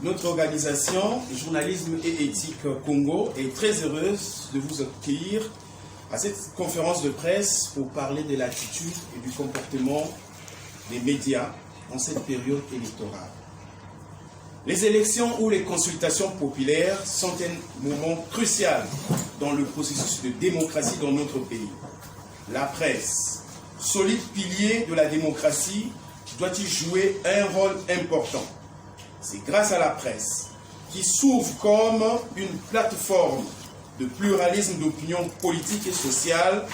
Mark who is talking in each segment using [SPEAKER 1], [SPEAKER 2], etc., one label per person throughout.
[SPEAKER 1] Notre organisation, Journalisme et Éthique Congo, est très heureuse de vous accueillir à cette conférence de presse pour parler de l'attitude et du comportement des médias en cette période électorale. Les élections ou les consultations populaires sont un moment crucial dans le processus de démocratie dans notre pays. La presse, solide pilier de la démocratie, doit y jouer un rôle important. C'est grâce à la presse, qui s'ouvre comme une plateforme de pluralisme d'opinion politique et sociale,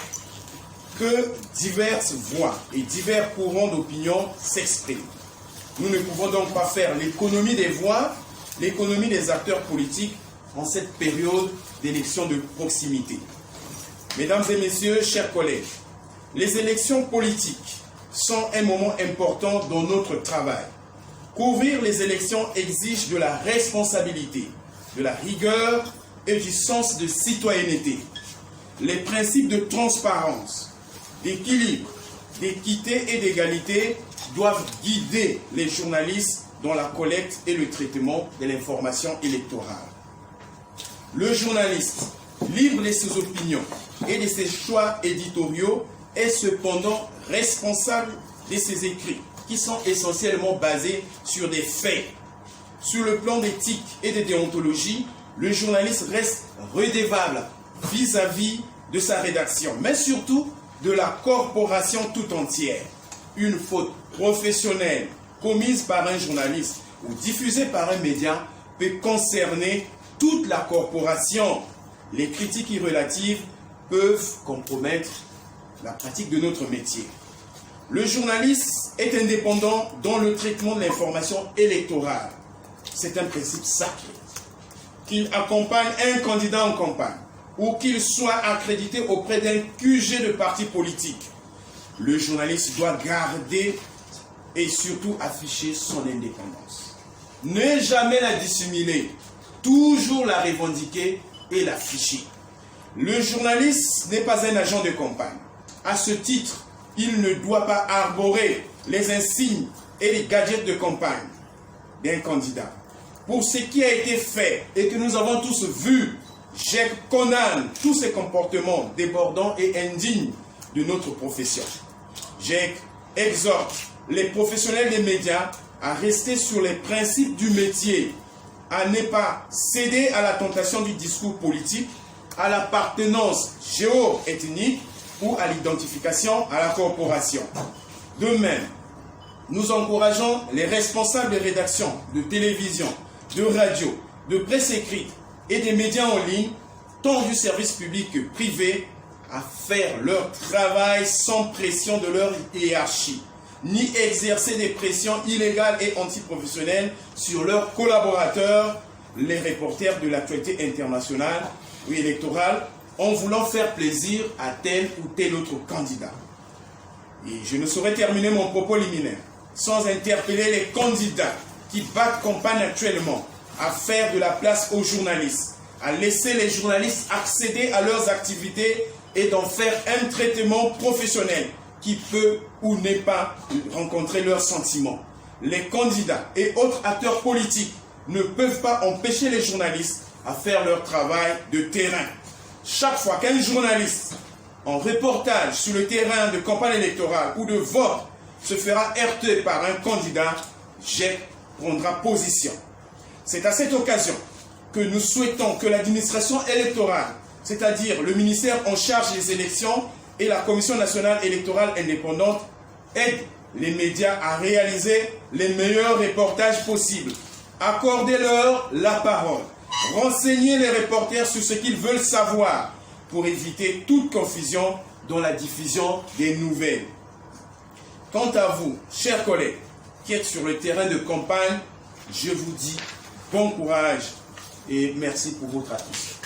[SPEAKER 1] que diverses voix et divers courants d'opinion s'expriment. Nous ne pouvons donc pas faire l'économie des voix, l'économie des acteurs politiques en cette période d'élections de proximité. Mesdames et messieurs, chers collègues, les élections politiques sont un moment important dans notre travail. Couvrir les élections exige de la responsabilité, de la rigueur et du sens de citoyenneté. Les principes de transparence, d'équilibre, d'équité et d'égalité doivent guider les journalistes dans la collecte et le traitement de l'information électorale. Le journaliste, libre de ses opinions et de ses choix éditoriaux, est cependant responsable de ses écrits, qui sont essentiellement basés sur des faits. Sur le plan d'éthique et de déontologie, le journaliste reste redevable vis-à-vis de sa rédaction, mais surtout de la corporation tout entière. Une faute professionnelle commise par un journaliste ou diffusée par un média peut concerner toute la corporation. Les critiques irrelatives peuvent compromettre la pratique de notre métier. Le journaliste est indépendant dans le traitement de l'information électorale. C'est un principe sacré. Qu'il accompagne un candidat en campagne ou qu'il soit accrédité auprès d'un QG de parti politique, le journaliste doit garder et surtout afficher son indépendance. Ne jamais la dissimuler, toujours la revendiquer et l'afficher. Le journaliste n'est pas un agent de campagne. À ce titre, il ne doit pas arborer les insignes et les gadgets de campagne d'un candidat. Pour ce qui a été fait et que nous avons tous vu, je condamne tous ces comportements débordants et indignes de notre profession. J'exhorte les professionnels des médias à rester sur les principes du métier, à ne pas céder à la tentation du discours politique, à l'appartenance géo-ethnique ou à l'identification à la corporation. De même, nous encourageons les responsables de rédaction, de télévision, de radio, de presse écrite et des médias en ligne, tant du service public que privé, à faire leur travail sans pression de leur hiérarchie, ni exercer des pressions illégales et antiprofessionnelles sur leurs collaborateurs, les reporters de l'actualité internationale ou électorale, en voulant faire plaisir à tel ou tel autre candidat. Et je ne saurais terminer mon propos liminaire sans interpeller les candidats qui battent campagne actuellement à faire de la place aux journalistes, à laisser les journalistes accéder à leurs activités et d'en faire un traitement professionnel qui peut ou n'est pas rencontrer leurs sentiments. Les candidats et autres acteurs politiques ne peuvent pas empêcher les journalistes à faire leur travail de terrain. Chaque fois qu'un journaliste, en reportage sur le terrain de campagne électorale ou de vote, se fera heurter par un candidat, GEC prendra position. C'est à cette occasion que nous souhaitons que l'administration électorale, c'est-à-dire le ministère en charge des élections et la Commission nationale électorale indépendante, aident les médias à réaliser les meilleurs reportages possibles. Accordez-leur la parole. Renseignez les reporters sur ce qu'ils veulent savoir pour éviter toute confusion dans la diffusion des nouvelles. Quant à vous, chers collègues, qui êtes sur le terrain de campagne, je vous dis bon courage et merci pour votre attention.